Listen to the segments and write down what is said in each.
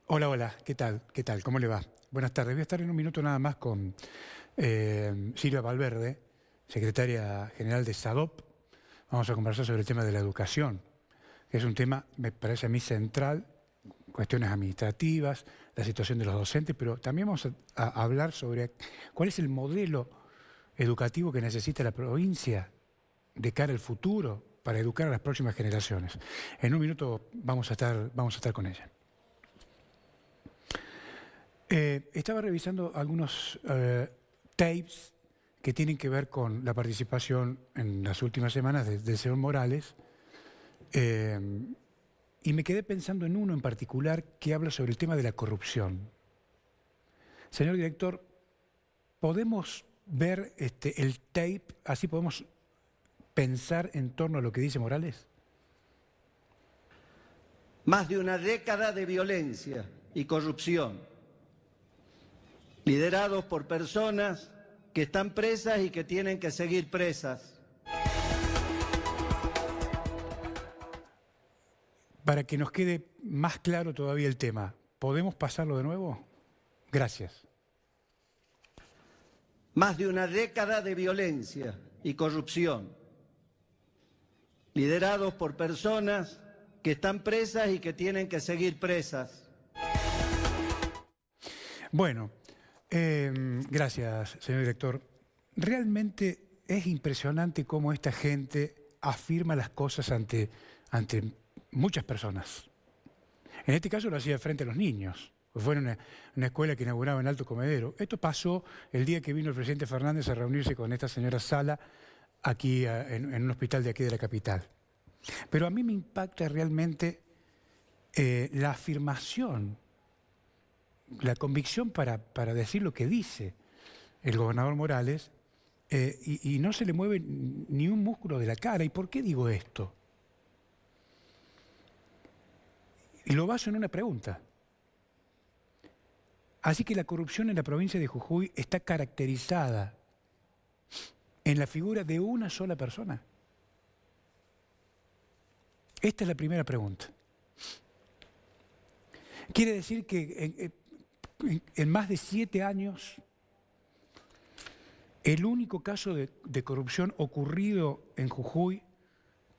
Hola, hola, ¿qué tal? ¿Qué tal? ¿Cómo le va? Buenas tardes. Voy a estar en un minuto nada más con Silvia Valverde, secretaria general de SADOP. Vamos a conversar sobre el tema de la educación, que es un tema, me parece a mí, central, cuestiones administrativas, la situación de los docentes, pero también vamos a hablar sobre cuál es el modelo educativo que necesita la provincia de cara al futuro para educar a las próximas generaciones. En un minuto vamos a estar con ella. Estaba revisando algunos tapes que tienen que ver con la participación en las últimas semanas del señor Morales eh, y me quedé pensando en uno en particular que habla sobre el tema de la corrupción. Señor director, ¿podemos ver el tape? Así podemos pensar en torno a lo que dice Morales. Más de una década de violencia y corrupción, liderados por personas que están presas y que tienen que seguir presas. Para que nos quede más claro todavía el tema, ¿podemos pasarlo de nuevo? Gracias. Más de una década de violencia y corrupción, liderados por personas que están presas y que tienen que seguir presas. Bueno, gracias, señor director. Realmente es impresionante cómo esta gente afirma las cosas ante muchas personas. En este caso lo hacía frente a los niños. Fue en una escuela que inauguraba en Alto Comedero. Esto pasó el día que vino el presidente Fernández a reunirse con esta señora Sala aquí en un hospital de aquí de la capital. Pero a mí me impacta realmente la afirmación, la convicción para decir lo que dice el gobernador Morales y no se le mueve ni un músculo de la cara. ¿Y por qué digo esto? Y lo baso en una pregunta. Así que la corrupción en la provincia de Jujuy está caracterizada en la figura de una sola persona. Esta es la primera pregunta. Quiere decir que en más de 7 años, el único caso de corrupción ocurrido en Jujuy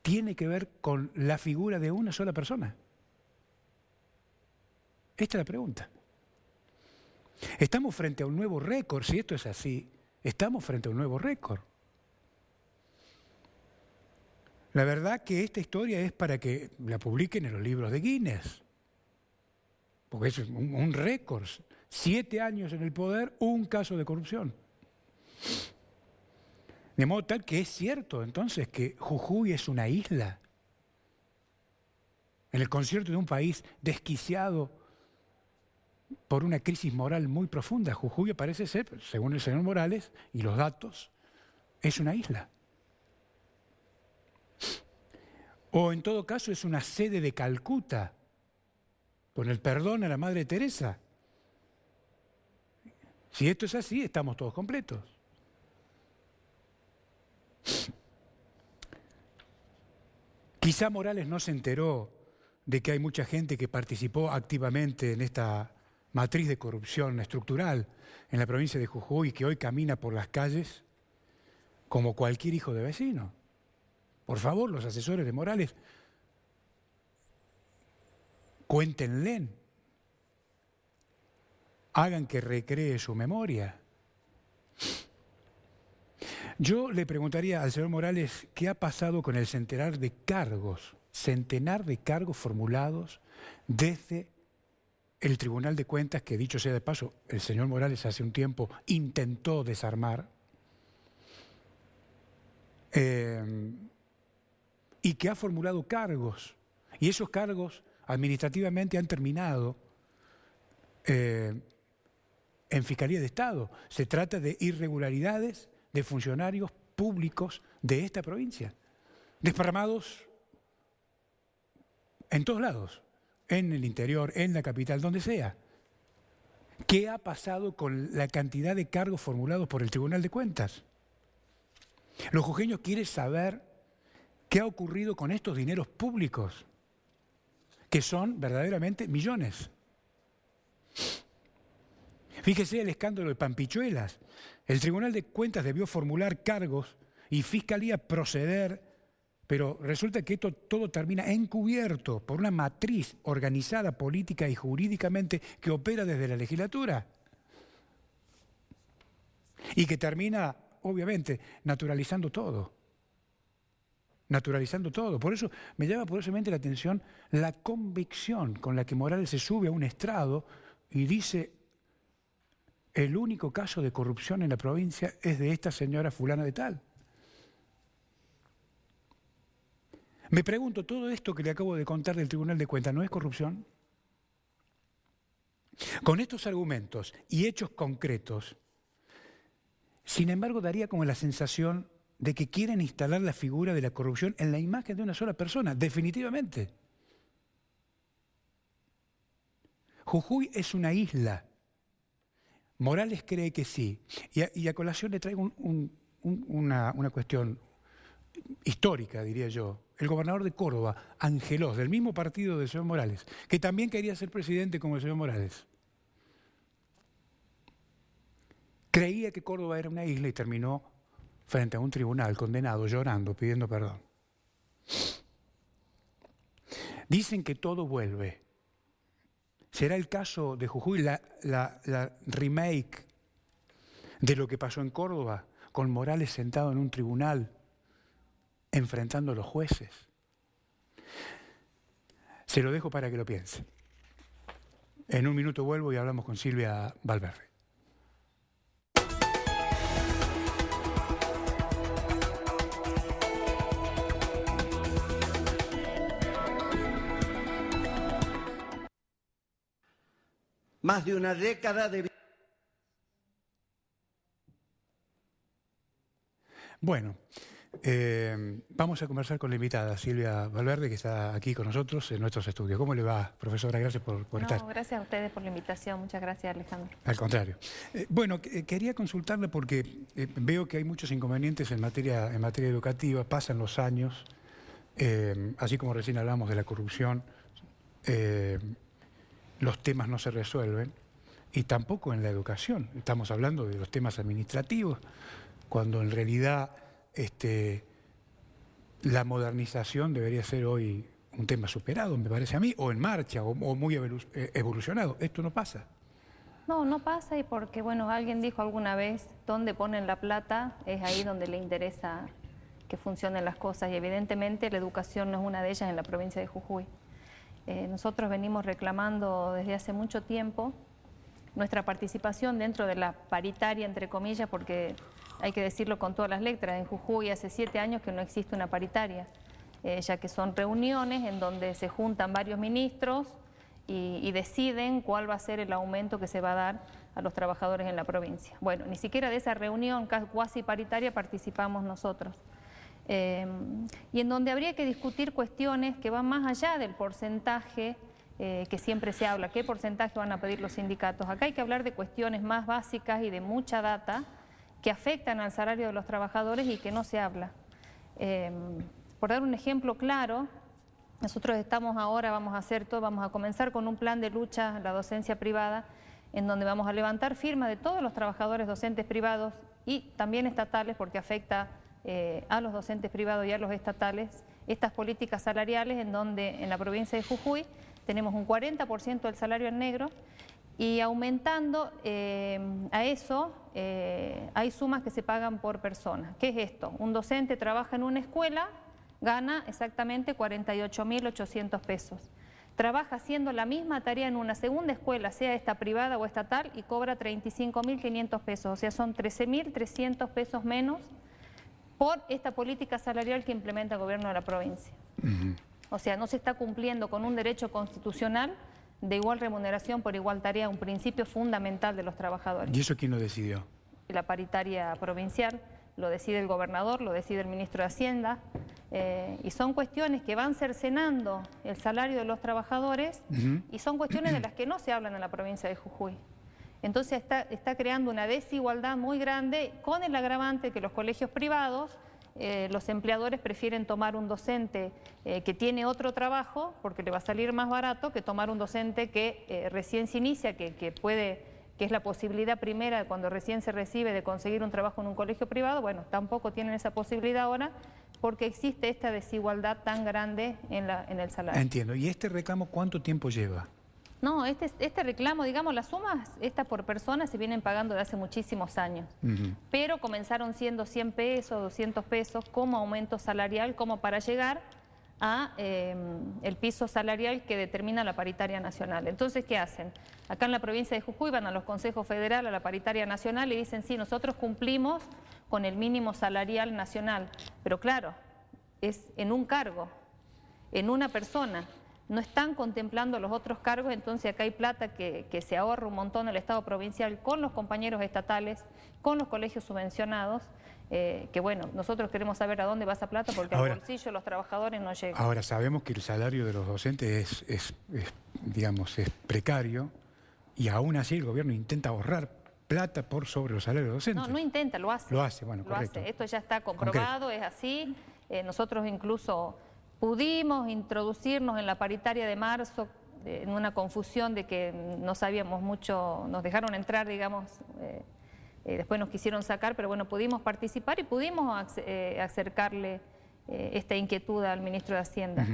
tiene que ver con la figura de una sola persona. Esta es la pregunta. Estamos frente a un nuevo récord, si esto es así, estamos frente a un nuevo récord. La verdad que esta historia es para que la publiquen en los libros de Guinness, porque es un récord. 7 años en el poder, un caso de corrupción. De modo tal que es cierto entonces que Jujuy es una isla en el concierto de un país desquiciado por una crisis moral muy profunda. Jujuy parece ser, según el señor Morales y los datos, es una isla. O en todo caso es una sede de Calcuta, con el perdón a la Madre Teresa. Si esto es así, estamos todos completos. Quizá Morales no se enteró de que hay mucha gente que participó activamente en esta matriz de corrupción estructural en la provincia de Jujuy y que hoy camina por las calles como cualquier hijo de vecino. Por favor, los asesores de Morales, cuéntenle, hagan que recree su memoria. Yo le preguntaría al señor Morales qué ha pasado con el centenar de cargos formulados desde el Tribunal de Cuentas, que dicho sea de paso, el señor Morales hace un tiempo intentó desarmar, y que ha formulado cargos. Y esos cargos administrativamente han terminado en Fiscalía de Estado. Se trata de irregularidades de funcionarios públicos de esta provincia, desparramados en todos lados, en el interior, en la capital, donde sea. ¿Qué ha pasado con la cantidad de cargos formulados por el Tribunal de Cuentas? Los jujeños quieren saber qué ha ocurrido con estos dineros públicos, que son verdaderamente millones. Fíjese el escándalo de Pampichuelas. El Tribunal de Cuentas debió formular cargos y Fiscalía proceder, pero resulta que esto todo termina encubierto por una matriz organizada política y jurídicamente que opera desde la legislatura y que termina, obviamente, naturalizando todo. Naturalizando todo. Por eso me llama poderosamente la atención la convicción con la que Morales se sube a un estrado y dice: el único caso de corrupción en la provincia es de esta señora fulana de tal. Me pregunto, ¿todo esto que le acabo de contar del Tribunal de Cuentas no es corrupción? Con estos argumentos y hechos concretos, sin embargo, daría como la sensación de que quieren instalar la figura de la corrupción en la imagen de una sola persona, definitivamente. Jujuy es una isla. Morales cree que sí. Y a colación le traigo una cuestión histórica, diría yo. El gobernador de Córdoba, Angelós, del mismo partido del señor Morales, que también quería ser presidente como el señor Morales, creía que Córdoba era una isla y terminó frente a un tribunal condenado, llorando, pidiendo perdón. Dicen que todo vuelve. ¿Será el caso de Jujuy la remake de lo que pasó en Córdoba, con Morales sentado en un tribunal enfrentando a los jueces? Se lo dejo para que lo piense. En un minuto vuelvo y hablamos con Silvia Valverde. Más de una década de... Bueno, vamos a conversar con la invitada, Silvia Valverde, que está aquí con nosotros en nuestros estudios. ¿Cómo le va, profesora? Gracias por estar. Gracias a ustedes por la invitación. Muchas gracias, Alejandro. Al contrario. Bueno, quería consultarle porque veo que hay muchos inconvenientes en materia educativa, pasan los años, así como recién hablamos de la corrupción, los temas no se resuelven, y tampoco en la educación. Estamos hablando de los temas administrativos, cuando en realidad la modernización debería ser hoy un tema superado, me parece a mí, o en marcha, o muy evolucionado. Esto no pasa. No, no pasa, y porque, bueno, alguien dijo alguna vez, donde ponen la plata es ahí donde le interesa que funcionen las cosas, y evidentemente la educación no es una de ellas en la provincia de Jujuy. Nosotros venimos reclamando desde hace mucho tiempo nuestra participación dentro de la paritaria, entre comillas, porque hay que decirlo con todas las letras. En Jujuy hace 7 años que no existe una paritaria, ya que son reuniones en donde se juntan varios ministros y deciden cuál va a ser el aumento que se va a dar a los trabajadores en la provincia. Bueno, ni siquiera de esa reunión cuasi paritaria participamos nosotros. Y en donde habría que discutir cuestiones que van más allá del porcentaje que siempre se habla. ¿Qué porcentaje van a pedir los sindicatos? Acá hay que hablar de cuestiones más básicas y de mucha data que afectan al salario de los trabajadores y que no se habla. Por dar un ejemplo claro, nosotros estamos ahora, vamos a comenzar con un plan de lucha a la docencia privada, en donde vamos a levantar firmas de todos los trabajadores docentes privados y también estatales, porque afecta a los docentes privados y a los estatales, estas políticas salariales, en donde en la provincia de Jujuy tenemos un 40% del salario en negro, y aumentando a eso hay sumas que se pagan por persona. ¿Qué es esto? Un docente trabaja en una escuela, gana exactamente 48.800 pesos. Trabaja haciendo la misma tarea en una segunda escuela, sea esta privada o estatal, y cobra 35.500 pesos, o sea, son 13.300 pesos menos por esta política salarial que implementa el gobierno de la provincia. O sea, no se está cumpliendo con un derecho constitucional de igual remuneración por igual tarea, un principio fundamental de los trabajadores. ¿Y eso quién lo decidió? La paritaria provincial, lo decide el gobernador, lo decide el ministro de Hacienda, y son cuestiones que van cercenando el salario de los trabajadores y son cuestiones de las que no se hablan en la provincia de Jujuy. Entonces está creando una desigualdad muy grande, con el agravante que los colegios privados, los empleadores prefieren tomar un docente que tiene otro trabajo porque le va a salir más barato que tomar un docente que recién se inicia, que puede que es la posibilidad primera cuando recién se recibe de conseguir un trabajo en un colegio privado, bueno, tampoco tienen esa posibilidad ahora porque existe esta desigualdad tan grande en el salario. Entiendo. ¿Y este reclamo cuánto tiempo lleva? No, este reclamo, digamos, las sumas estas por persona se vienen pagando de hace muchísimos años, pero comenzaron siendo 100 pesos, 200 pesos como aumento salarial, como para llegar a el piso salarial que determina la paritaria nacional. Entonces, ¿qué hacen? Acá en la provincia de Jujuy van a los consejos federales, a la paritaria nacional y dicen, sí, nosotros cumplimos con el mínimo salarial nacional, pero claro, es en un cargo, en una persona. No están contemplando los otros cargos, entonces acá hay plata que se ahorra un montón el Estado provincial con los compañeros estatales, con los colegios subvencionados, que bueno, nosotros queremos saber a dónde va esa plata porque al bolsillo de los trabajadores no llega. Ahora, sabemos que el salario de los docentes digamos, es precario y aún así el gobierno intenta ahorrar plata por sobre los salarios de los docentes. No, no intenta, lo hace. Lo hace, bueno, lo correcto. hace. Esto ya está comprobado, es así. Nosotros incluso pudimos introducirnos en la paritaria de marzo en una confusión de que no sabíamos mucho, nos dejaron entrar, digamos, después nos quisieron sacar, pero bueno, pudimos participar y pudimos acercarle esta inquietud al ministro de Hacienda.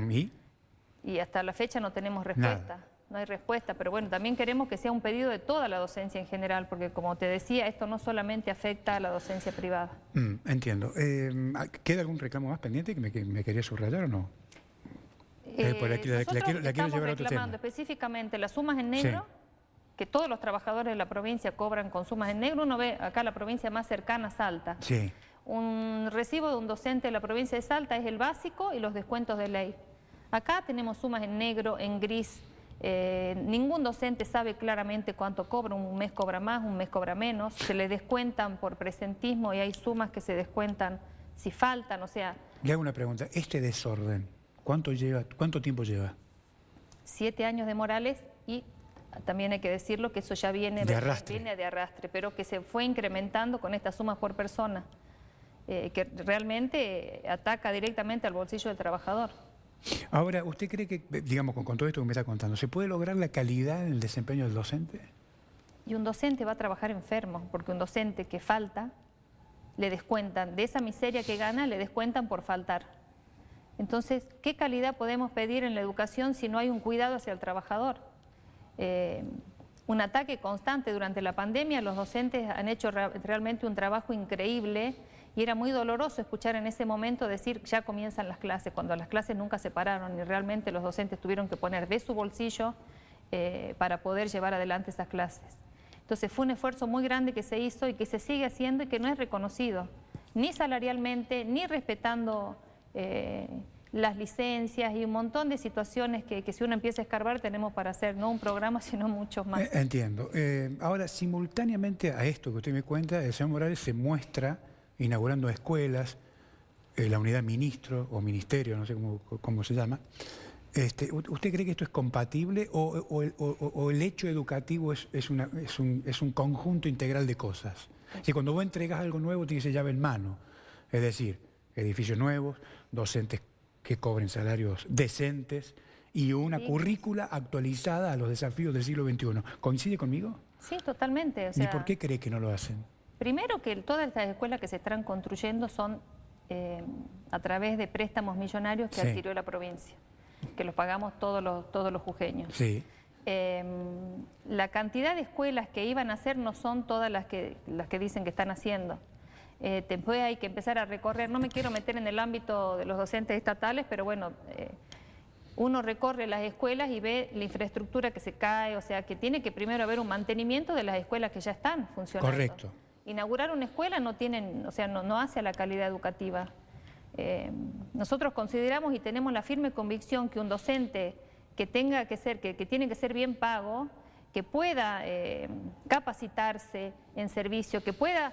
Y hasta la fecha no tenemos respuesta. Nada. No hay respuesta, pero bueno, también queremos que sea un pedido de toda la docencia en general, porque como te decía, esto no solamente afecta a la docencia privada. Entiendo. ¿Queda algún reclamo más pendiente que me quería subrayar o no? Por aquí la quiero llevar a otro tema. Específicamente las sumas en negro, sí, que todos los trabajadores de la provincia cobran con sumas en negro. Uno ve acá la provincia más cercana, Salta. Sí. Un recibo de un docente de la provincia de Salta es el básico y los descuentos de ley. Acá tenemos sumas en negro, en gris. Ningún docente sabe claramente cuánto cobra, un mes cobra más, un mes cobra menos, se le descuentan por presentismo y hay sumas que se descuentan si faltan, o sea... Le hago una pregunta, este desorden, ¿cuánto tiempo lleva? 7 años de Morales y también hay que decirlo que eso ya viene de arrastre, pero que se fue incrementando con estas sumas por persona, que realmente ataca directamente al bolsillo del trabajador. Ahora, ¿usted cree que, digamos, con todo esto que me está contando, ¿se puede lograr la calidad en el desempeño del docente? Y un docente va a trabajar enfermo, porque un docente que falta, le descuentan, de esa miseria que gana, le descuentan por faltar. Entonces, ¿qué calidad podemos pedir en la educación si no hay un cuidado hacia el trabajador? Un ataque constante durante la pandemia, los docentes han hecho realmente un trabajo increíble. Y era muy doloroso escuchar en ese momento decir ya comienzan las clases, cuando las clases nunca se pararon y realmente los docentes tuvieron que poner de su bolsillo para poder llevar adelante esas clases. Entonces fue un esfuerzo muy grande que se hizo y que se sigue haciendo y que no es reconocido, ni salarialmente, ni respetando las licencias y un montón de situaciones que si uno empieza a escarbar tenemos para hacer, no un programa, sino muchos más. Entiendo. Ahora, simultáneamente a esto que usted me cuenta, el señor Morales se muestra inaugurando escuelas, la unidad ministro o ministerio, no sé cómo se llama. ¿Usted cree que esto es compatible o el hecho educativo es un conjunto integral de cosas? Si cuando vos entregas algo nuevo tiene que ser llave en mano, es decir, edificios nuevos, docentes que cobren salarios decentes y una currícula actualizada a los desafíos del siglo XXI. ¿Coincide conmigo? Sí, totalmente. O sea, ¿y por qué cree que no lo hacen? Primero que todas estas escuelas que se están construyendo son a través de préstamos millonarios que adquirió la provincia, que los pagamos todos los jujeños. Sí. La cantidad de escuelas que iban a hacer no son todas las que dicen que están haciendo. Después hay que empezar a recorrer, no me quiero meter en el ámbito de los docentes estatales, pero bueno, uno recorre las escuelas y ve la infraestructura que se cae, o sea que tiene que primero haber un mantenimiento de las escuelas que ya están funcionando. Correcto. Inaugurar una escuela no hace a la calidad educativa. Nosotros consideramos y tenemos la firme convicción que un docente que tiene que ser bien pago, que pueda capacitarse en servicio, que pueda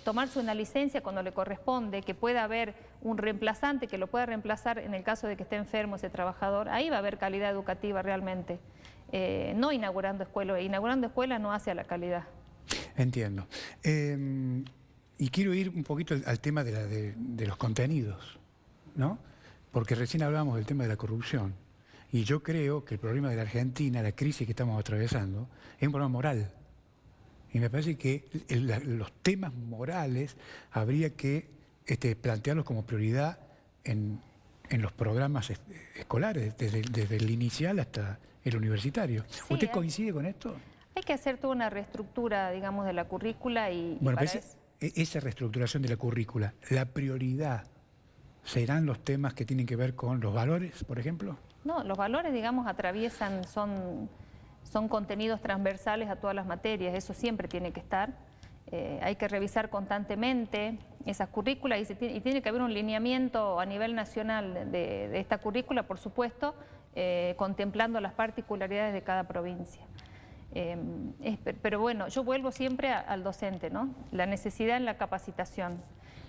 tomarse una licencia cuando le corresponde, que pueda haber un reemplazante que lo pueda reemplazar en el caso de que esté enfermo ese trabajador, ahí va a haber calidad educativa realmente. No inaugurando escuelas no hace a la calidad. Entiendo. Y quiero ir un poquito al tema de los contenidos, ¿no? Porque recién hablábamos del tema de la corrupción. Y yo creo que el problema de la Argentina, la crisis que estamos atravesando, es un problema moral. Y me parece que los temas morales habría que plantearlos como prioridad en los programas escolares, desde el inicial hasta el universitario. Sí, ¿Usted coincide con esto? Hay que hacer toda una reestructura, digamos, de la currícula y Bueno, para pero esa reestructuración de la currícula, ¿la prioridad serán los temas que tienen que ver con los valores, por ejemplo? No, los valores, digamos, atraviesan, son contenidos transversales a todas las materias, eso siempre tiene que estar. Hay que revisar constantemente esas currículas y tiene que haber un lineamiento a nivel nacional de esta currícula, por supuesto, contemplando las particularidades de cada provincia. Pero bueno, yo vuelvo siempre al docente, ¿no? La necesidad en la capacitación.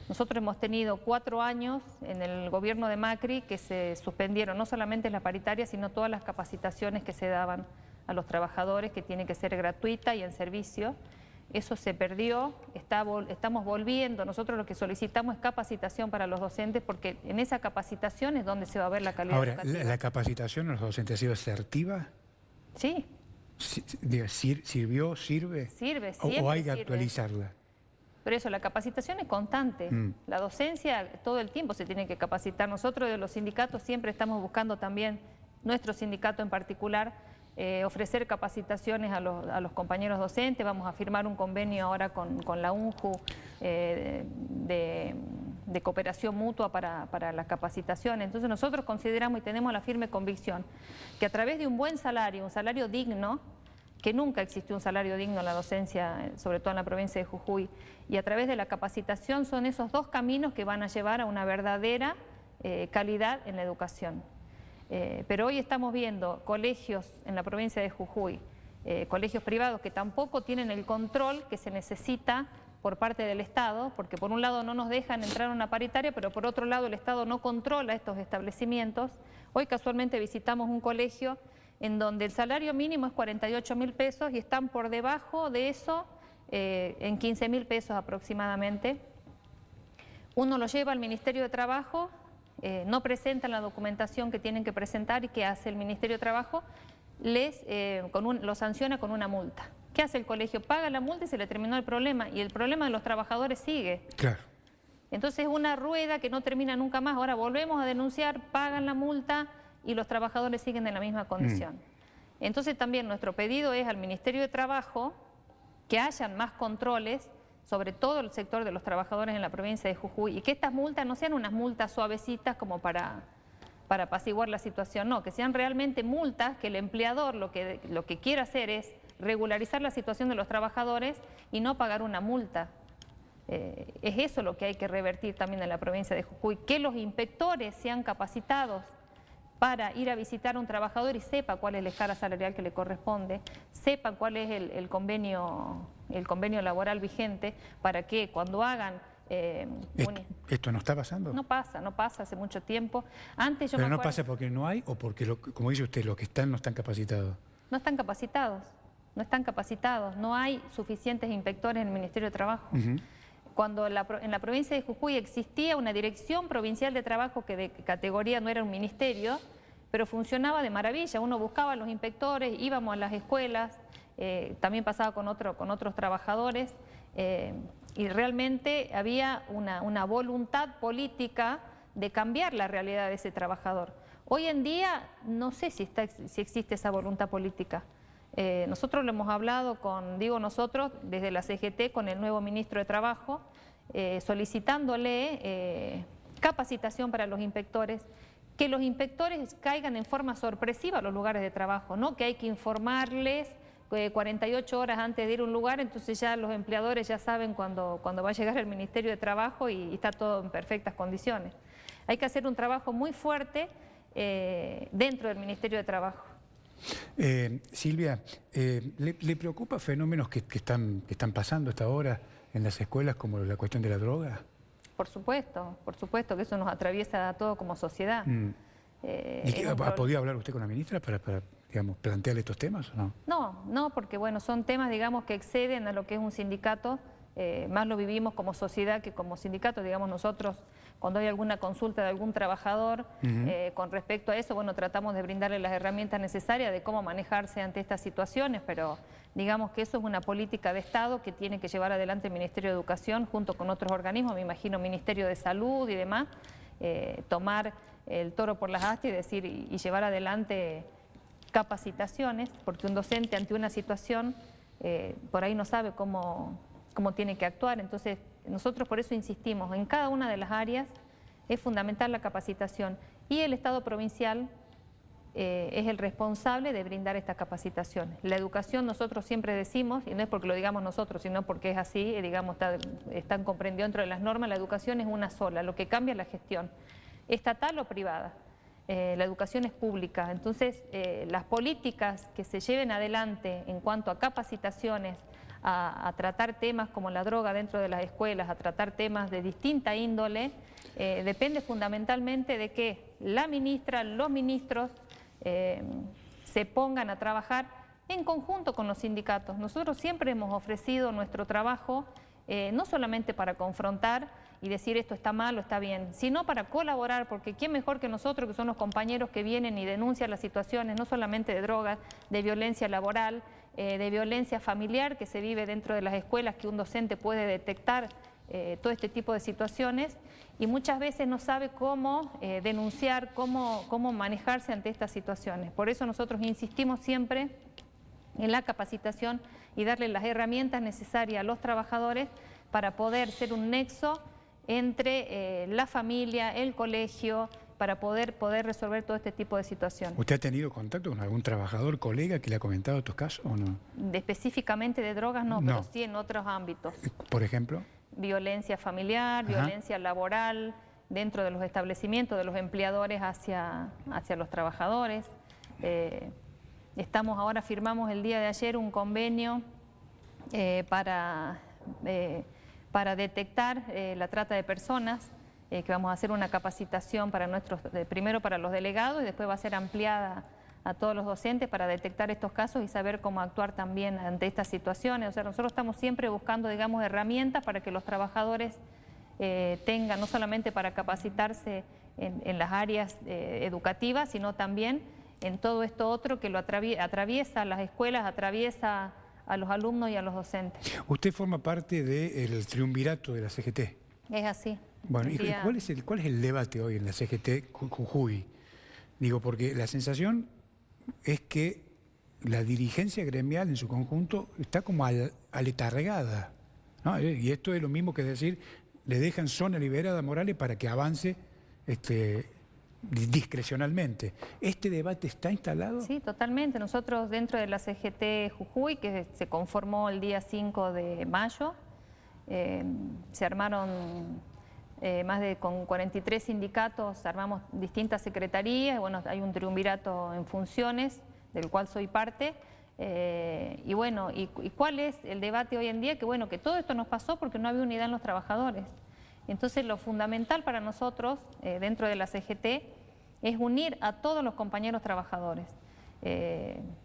Nosotros hemos tenido 4 años en el gobierno de Macri que se suspendieron no solamente las paritarias, sino todas las capacitaciones que se daban a los trabajadores, que tiene que ser gratuita y en servicio. Eso se perdió, estamos volviendo. Nosotros lo que solicitamos es capacitación para los docentes, porque en esa capacitación es donde se va a ver la calidad educativa. Ahora, ¿la capacitación a los docentes ha sido asertiva? Sí. ¿Sirvió? ¿Sirve? Sirve, ¿O hay que sirve. actualizarla? Pero eso, la capacitación es constante. La docencia todo el tiempo se tiene que capacitar. Nosotros de los sindicatos siempre estamos buscando también, nuestro sindicato en particular, ofrecer capacitaciones a los compañeros docentes. Vamos a firmar un convenio ahora con la UNJU de cooperación mutua para la capacitación. Entonces nosotros consideramos y tenemos la firme convicción que a través de un buen salario, un salario digno, que nunca existió un salario digno en la docencia, sobre todo en la provincia de Jujuy, y a través de la capacitación son esos 2 caminos que van a llevar a una verdadera calidad en la educación. Pero hoy estamos viendo colegios en la provincia de Jujuy, colegios privados que tampoco tienen el control que se necesita por parte del Estado, porque por un lado no nos dejan entrar a una paritaria, pero por otro lado el Estado no controla estos establecimientos. Hoy casualmente visitamos un colegio en donde el salario mínimo es 48.000 pesos y están por debajo de eso en 15.000 pesos aproximadamente. Uno lo lleva al Ministerio de Trabajo, no presentan la documentación que tienen que presentar y que hace el Ministerio de Trabajo, lo sanciona con una multa. ¿Qué hace el colegio? Paga la multa y se le terminó el problema, y el problema de los trabajadores sigue. Claro. Entonces es una rueda que no termina nunca más. Ahora volvemos a denunciar, pagan la multa y los trabajadores siguen en la misma condición. Entonces también nuestro pedido es al Ministerio de Trabajo que hayan más controles sobre todo el sector de los trabajadores en la provincia de Jujuy, y que estas multas no sean unas multas suavecitas como para apaciguar la situación, no, que sean realmente multas, que el empleador lo que quiera hacer es regularizar la situación de los trabajadores y no pagar una multa. Es eso lo que hay que revertir también en la provincia de Jujuy, que los inspectores sean capacitados para ir a visitar a un trabajador y sepa cuál es la escala salarial que le corresponde, sepa cuál es el convenio laboral vigente, para que cuando hagan... ¿Esto no está pasando? No pasa hace mucho tiempo. Antes yo ¿Pero me no pasa porque no hay o porque, como dice usted, los que están no están capacitados? No están capacitados, no hay suficientes inspectores en el Ministerio de Trabajo. Cuando en la provincia de Jujuy existía una dirección provincial de trabajo que de categoría no era un ministerio, pero funcionaba de maravilla. Uno buscaba a los inspectores, íbamos a las escuelas, también pasaba con otros trabajadores, y realmente había una voluntad política de cambiar la realidad de ese trabajador. Hoy en día no sé si existe esa voluntad política. Nosotros lo hemos hablado desde la CGT con el nuevo ministro de Trabajo, solicitándole capacitación para los inspectores, que los inspectores caigan en forma sorpresiva a los lugares de trabajo, no que hay que informarles 48 horas antes de ir a un lugar, entonces ya los empleadores ya saben cuando va a llegar el Ministerio de Trabajo y está todo en perfectas condiciones. Hay que hacer un trabajo muy fuerte dentro del Ministerio de Trabajo. Silvia, ¿le preocupa fenómenos que están pasando hasta ahora en las escuelas, como la cuestión de la droga? Por supuesto que eso nos atraviesa a todos como sociedad. ¿Ha podido hablar usted con la ministra para digamos, plantearle estos temas o no? No, porque bueno, son temas, digamos, que exceden a lo que es un sindicato, más lo vivimos como sociedad que como sindicato, digamos, nosotros cuando hay alguna consulta de algún trabajador con respecto a eso, bueno, tratamos de brindarle las herramientas necesarias de cómo manejarse ante estas situaciones, pero digamos que eso es una política de Estado que tiene que llevar adelante el Ministerio de Educación junto con otros organismos, me imagino Ministerio de Salud y demás, tomar el toro por las astas y decir y llevar adelante capacitaciones, porque un docente ante una situación por ahí no sabe cómo tiene que actuar. Entonces nosotros por eso insistimos, en cada una de las áreas es fundamental la capacitación y el Estado provincial es el responsable de brindar estas capacitaciones. La educación, nosotros siempre decimos, y no es porque lo digamos nosotros, sino porque es así, digamos, están comprendidos dentro de las normas, la educación es una sola, lo que cambia es la gestión, estatal o privada. La educación es pública, entonces las políticas que se lleven adelante en cuanto a capacitaciones, a tratar temas como la droga dentro de las escuelas, a tratar temas de distinta índole, depende fundamentalmente de que la ministra, los ministros se pongan a trabajar en conjunto con los sindicatos. Nosotros siempre hemos ofrecido nuestro trabajo no solamente para confrontar y decir esto está mal o está bien, sino para colaborar, porque quién mejor que nosotros, que son los compañeros que vienen y denuncian las situaciones, no solamente de drogas, de violencia laboral, de violencia familiar que se vive dentro de las escuelas, que un docente puede detectar todo este tipo de situaciones y muchas veces no sabe cómo denunciar, cómo manejarse ante estas situaciones. Por eso nosotros insistimos siempre en la capacitación y darle las herramientas necesarias a los trabajadores para poder ser un nexo entre la familia, el colegio, para poder resolver todo este tipo de situaciones. ¿Usted ha tenido contacto con algún trabajador, colega que le ha comentado estos casos o no? Específicamente de drogas no, pero sí en otros ámbitos. ¿Por ejemplo? Violencia familiar, violencia laboral, dentro de los establecimientos, de los empleadores hacia los trabajadores. Firmamos el día de ayer un convenio para detectar la trata de personas, que vamos a hacer una capacitación para primero para los delegados y después va a ser ampliada a todos los docentes para detectar estos casos y saber cómo actuar también ante estas situaciones. O sea, nosotros estamos siempre buscando, digamos, herramientas para que los trabajadores tengan, no solamente para capacitarse en las áreas educativas, sino también en todo esto otro que lo atraviesa las escuelas, atraviesa a los alumnos y a los docentes. Usted forma parte del triunvirato de la CGT. Es así. Bueno, ¿y cuál es el debate hoy en la CGT Jujuy? Digo, porque la sensación es que la dirigencia gremial en su conjunto está como aletargada, ¿no? Y esto es lo mismo que decir, le dejan zona liberada a Morales para que avance discrecionalmente. ¿Este debate está instalado? Sí, totalmente. Nosotros dentro de la CGT Jujuy, que se conformó el día 5 de mayo, se armaron con 43 sindicatos, armamos distintas secretarías, bueno, hay un triunvirato en funciones, del cual soy parte, y bueno, ¿y cuál es el debate hoy en día? Que bueno, que todo esto nos pasó porque no había unidad en los trabajadores. Entonces lo fundamental para nosotros, dentro de la CGT, es unir a todos los compañeros trabajadores.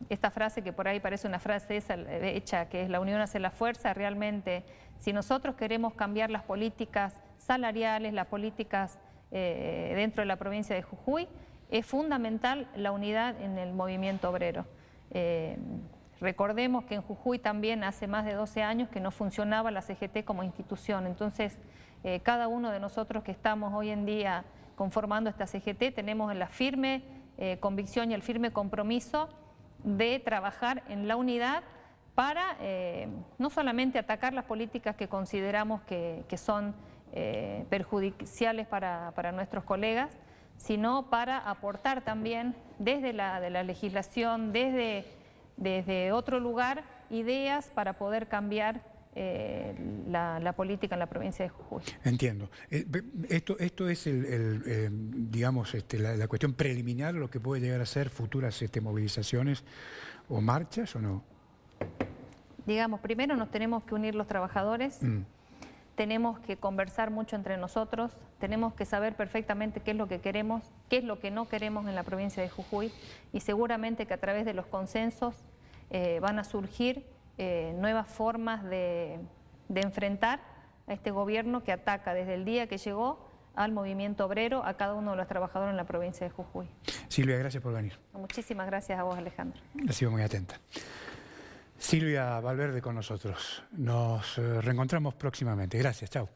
Esta frase que por ahí parece una frase hecha, que es la unión hace la fuerza, realmente, si nosotros queremos cambiar las políticas salariales, las políticas dentro de la provincia de Jujuy, es fundamental la unidad en el movimiento obrero. Recordemos que en Jujuy también hace más de 12 años que no funcionaba la CGT como institución, entonces cada uno de nosotros que estamos hoy en día conformando esta CGT tenemos la firme convicción y el firme compromiso de trabajar en la unidad para no solamente atacar las políticas que consideramos que son perjudiciales para nuestros colegas, sino para aportar también desde la legislación, desde otro lugar, ideas para poder cambiar la política en la provincia de Jujuy. Entiendo. Esto es digamos, la cuestión preliminar, lo que puede llegar a ser futuras movilizaciones o marchas, ¿o no? Digamos, primero nos tenemos que unir los trabajadores, tenemos que conversar mucho entre nosotros, tenemos que saber perfectamente qué es lo que queremos, qué es lo que no queremos en la provincia de Jujuy, y seguramente que a través de los consensos van a surgir nuevas formas de enfrentar a este gobierno que ataca desde el día que llegó al movimiento obrero, a cada uno de los trabajadores en la provincia de Jujuy. Silvia, gracias por venir. Muchísimas gracias a vos, Alejandro. Ha sido muy atenta. Silvia Valverde con nosotros. Nos reencontramos próximamente. Gracias, chao.